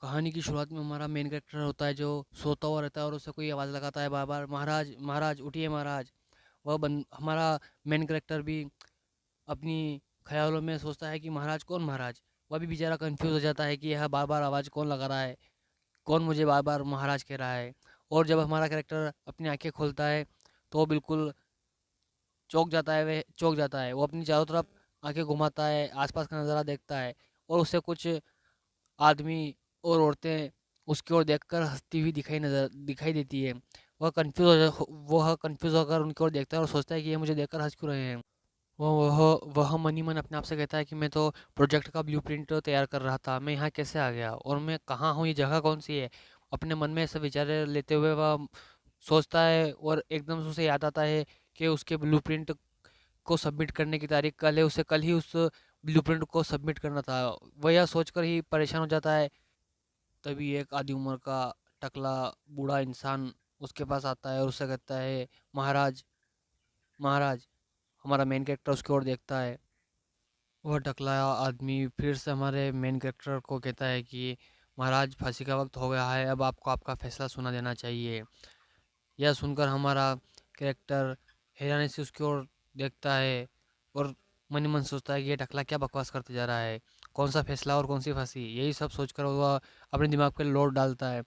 कहानी की शुरुआत में हमारा मेन कैरेक्टर होता है जो सोता हुआ रहता है और उसे कोई आवाज़ लगाता है बार बार, महाराज महाराज उठिए महाराज। हमारा मेन कैरेक्टर भी अपनी ख्यालों में सोचता है कि महाराज कौन महाराज। वह भी बेचारा कंफ्यूज हो जाता है कि यह बार बार आवाज़ कौन लगा रहा है, कौन मुझे बार बार महाराज कह रहा है। और जब हमारा कैरेक्टर अपनी आंखें खोलता है तो वो बिल्कुल चौंक जाता है। वो अपनी चारों तरफ आंखें घुमाता है, आसपास का नज़ारा देखता है और उसे कुछ आदमी और औरतें उसकी ओर देखकर हंसती हुई दिखाई देती है। वह कंफ्यूज होकर उनकी ओर देखता है और सोचता है कि ये मुझे देखकर हंस क्यों रहे हैं। वह मन ही मन अपने आप से कहता है कि मैं तो प्रोजेक्ट का ब्लूप्रिंट तैयार कर रहा था, मैं यहाँ कैसे आ गया और मैं कहाँ हूँ, ये जगह कौन सी है। अपने मन में ऐसे विचार लेते हुए वह सोचता है और एकदम से उसे याद आता है कि उसके ब्लूप्रिंट को सबमिट करने की तारीख कल है, उसे कल ही उस ब्लूप्रिंट को सबमिट करना था। वह यह सोचकर ही परेशान हो जाता है। तभी एक आधी उम्र का टकला बूढ़ा इंसान उसके पास आता है और उसे कहता है, महाराज महाराज। हमारा मेन कैरेक्टर उसकी ओर देखता है। वह टकला आदमी फिर से हमारे मेन कैरेक्टर को कहता है कि महाराज, फांसी का वक्त हो गया है, अब आपको आपका फैसला सुना देना चाहिए। यह सुनकर हमारा कैरेक्टर हैरानी से उसकी ओर देखता है और मन ही मन सोचता है कि ये टकला क्या बकवास करते जा रहा है, कौन सा फैसला और कौन सी फांसी। यही सब सोचकर वह अपने दिमाग पे लोड डालता है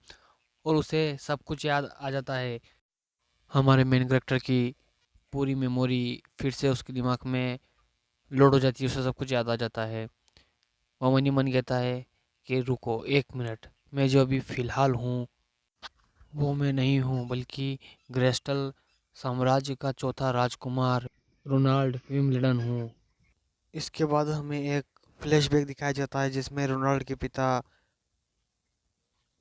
और उसे सब कुछ याद आ जाता है। हमारे मेन कैरेक्टर की पूरी मेमोरी फिर से उसके दिमाग में लोड हो जाती है, उसे सब कुछ याद आ जाता है। वह मन ही मन कहता है कि रुको एक मिनट, मैं जो अभी फ़िलहाल हूँ वो मैं नहीं हूँ, बल्कि ग्रेस्टल साम्राज्य का चौथा राजकुमार रोनाल्ड विम्बलडन हूँ। इसके बाद हमें एक फ्लैशबैक दिखाया जाता है जिसमें रोनाल्ड के पिता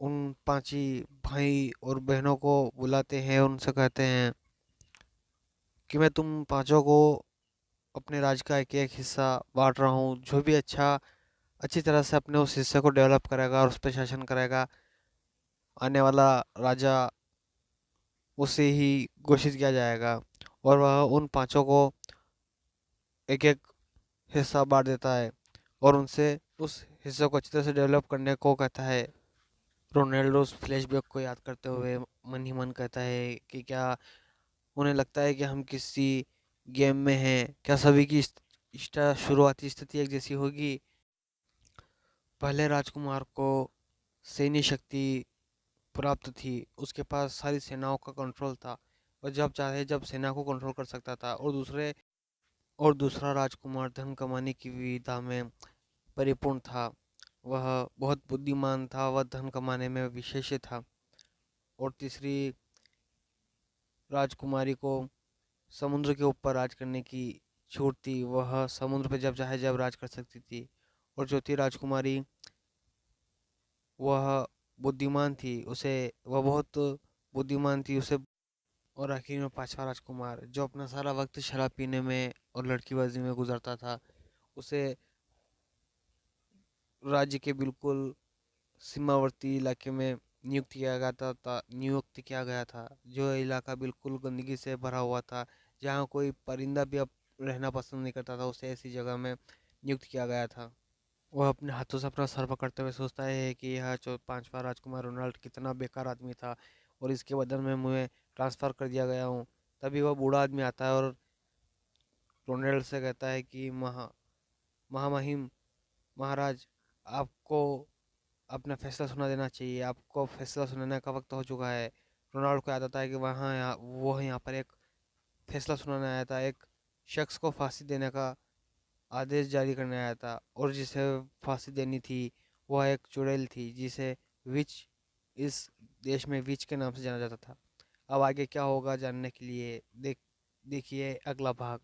उन पांची भाई और बहनों को बुलाते हैं, उनसे कहते हैं कि मैं तुम पांचों को अपने राज्य का एक एक हिस्सा बांट रहा हूँ। जो भी अच्छी तरह से अपने उस हिस्से को डेवलप करेगा और उस पर शासन करेगा, आने वाला राजा उसे ही घोषित किया जाएगा। और वह उन पांचों को एक एक हिस्सा बांट देता है और उनसे उस हिस्से को अच्छी तरह से डेवलप करने को कहता है। रोनाल्डो उस फ्लैशबैक को याद करते हुए मन ही मन कहता है कि क्या उन्हें लगता है कि हम किसी गेम में हैं, क्या सभी की शुरुआती स्थिति एक जैसी होगी। पहले राजकुमार को सैन्य शक्ति प्राप्त थी, उसके पास सारी सेनाओं का कंट्रोल था, और जब चाहे जब सेना को कंट्रोल कर सकता था। और दूसरा राजकुमार धन कमाने की विधा में परिपूर्ण था, वह बहुत बुद्धिमान था, वह धन कमाने में विशेष था। और तीसरी राजकुमारी को समुद्र के ऊपर राज करने की छूट थी, वह समुद्र पे जब चाहे जब राज कर सकती थी। और चौथी राजकुमारी, वह बुद्धिमान थी, उसे वह बहुत बुद्धिमान थी उसे। और आखिर में पांचवा राजकुमार जो अपना सारा वक्त शराब पीने में और लड़कीबाजी में गुजरता था, उसे राज्य के बिल्कुल सीमावर्ती इलाके में नियुक्त किया गया था, जो इलाका बिल्कुल गंदगी से भरा हुआ था, जहाँ कोई परिंदा भी अब रहना पसंद नहीं करता था, उसे ऐसी जगह में नियुक्त किया गया था। वह अपने हाथों से अपना सर पकड़ते हुए सोचता है कि यह जो पांचवा राजकुमार रोनाल्ड कितना बेकार आदमी था और इसके बदले में मुझे ट्रांसफ़र कर दिया गया हूँ। तभी वह बूढ़ा आदमी आता है और रोनाल्ड से कहता है कि महामहिम महाराज, आपको अपना फैसला सुना देना चाहिए, आपको फैसला सुनाने का वक्त हो चुका है। रोनाल्ड को याद आता है कि वो यहाँ पर एक फैसला सुनाने आया था, एक शख्स को फांसी देने का आदेश जारी करने आया था, और जिसे फांसी देनी थी वह एक चुड़ैल थी, जिसे विच इस देश में विच के नाम से जाना जाता था। अब आगे क्या होगा जानने के लिए देखिए अगला भाग।